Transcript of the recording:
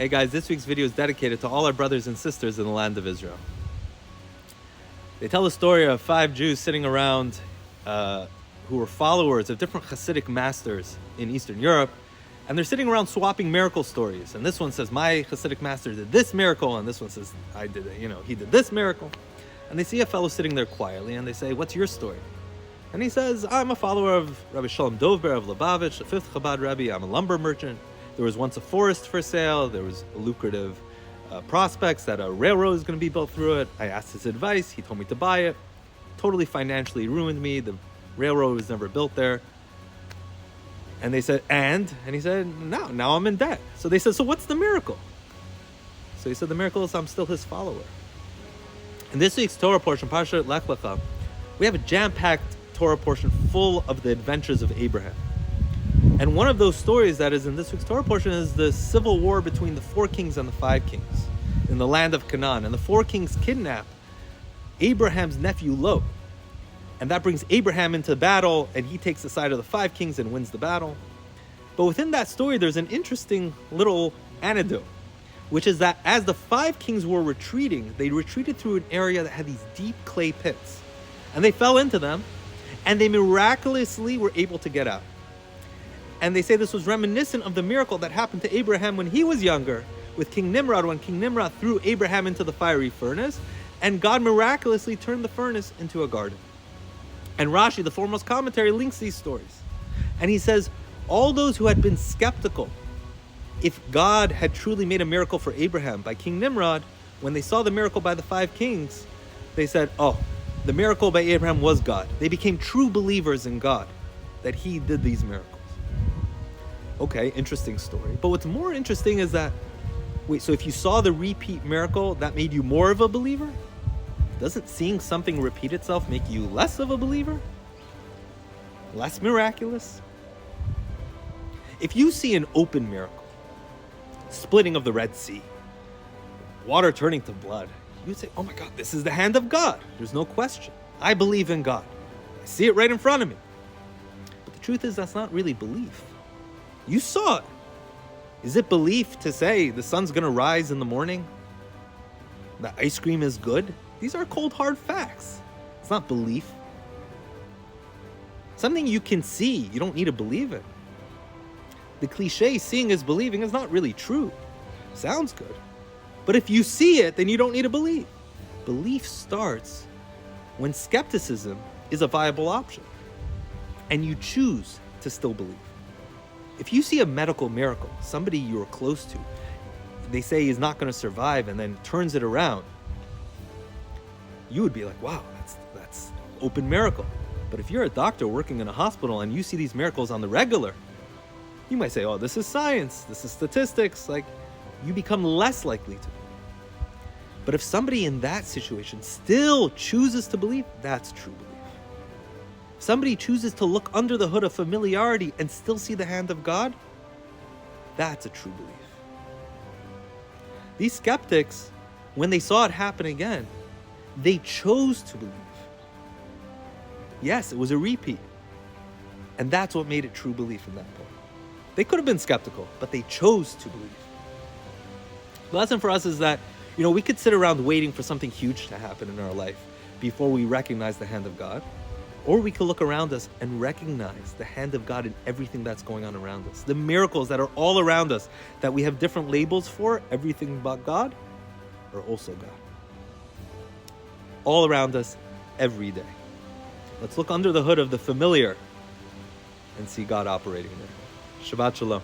Hey guys, this week's video is dedicated to all our brothers and sisters in the land of Israel. They tell the story of 5 Jews sitting around who were followers of different Hasidic masters in Eastern Europe, and they're sitting around swapping miracle stories. And this one says, my Hasidic master did this miracle, and this one says, I did it, he did this miracle. And they see a fellow sitting there quietly, and they say, what's your story? And he says, I'm a follower of Rabbi Shalom Dovber of Lubavitch, the 5th Chabad Rebbe. I'm a lumber merchant. There was once a forest for sale. There was lucrative prospects that a railroad is going to be built through it. I asked his advice. He told me to buy it. Totally financially ruined me. The railroad was never built there. And they said, and he said, no, now I'm in debt. So they said, so what's the miracle? So he said, the miracle is I'm still his follower. In this week's Torah portion, Parshat Lech Lecha, we have a jam-packed Torah portion full of the adventures of Abraham. And one of those stories that is in this week's Torah portion is the civil war between the 4 kings and the 5 kings in the land of Canaan. And the 4 kings kidnap Abraham's nephew Lot. And that brings Abraham into battle, and he takes the side of the 5 kings and wins the battle. But within that story, there's an interesting little anecdote, which is that as the 5 kings were retreating, they retreated through an area that had these deep clay pits. And they fell into them, and they miraculously were able to get out. And they say this was reminiscent of the miracle that happened to Abraham when he was younger with King Nimrod, when King Nimrod threw Abraham into the fiery furnace, and God miraculously turned the furnace into a garden. And Rashi, the foremost commentary, links these stories. And he says, all those who had been skeptical if God had truly made a miracle for Abraham by King Nimrod, when they saw the miracle by the 5 kings, they said, oh, the miracle by Abraham was God. They became true believers in God, that he did these miracles. Okay, interesting story. But what's more interesting is that, wait, so if you saw the repeat miracle, that made you more of a believer? Doesn't seeing something repeat itself make you less of a believer? Less miraculous? If you see an open miracle, splitting of the Red Sea, water turning to blood, you'd say, oh my God, this is the hand of God. There's no question. I believe in God. I see it right in front of me. But the truth is, that's not really belief. You saw it. Is it belief to say the sun's going to rise in the morning? The ice cream is good? These are cold, hard facts. It's not belief. Something you can see, you don't need to believe it. The cliche, seeing is believing, is not really true. Sounds good. But if you see it, then you don't need to believe. Belief starts when skepticism is a viable option and you choose to still believe. If you see a medical miracle, somebody you're close to, they say is not going to survive and then turns it around, you would be like, wow, that's open miracle. But if you're a doctor working in a hospital and you see these miracles on the regular, you might say, oh, this is science, this is statistics, like you become less likely to. But if somebody in that situation still chooses to believe, that's true belief. If somebody chooses to look under the hood of familiarity and still see the hand of God, that's a true belief. These skeptics, when they saw it happen again, they chose to believe. Yes, it was a repeat. And that's what made it true belief in that point. They could have been skeptical, but they chose to believe. The lesson for us is that, we could sit around waiting for something huge to happen in our life before we recognize the hand of God. Or we could look around us and recognize the hand of God in everything that's going on around us. The miracles that are all around us that we have different labels for, everything but God, are also God. All around us, every day. Let's look under the hood of the familiar and see God operating there. Shabbat Shalom.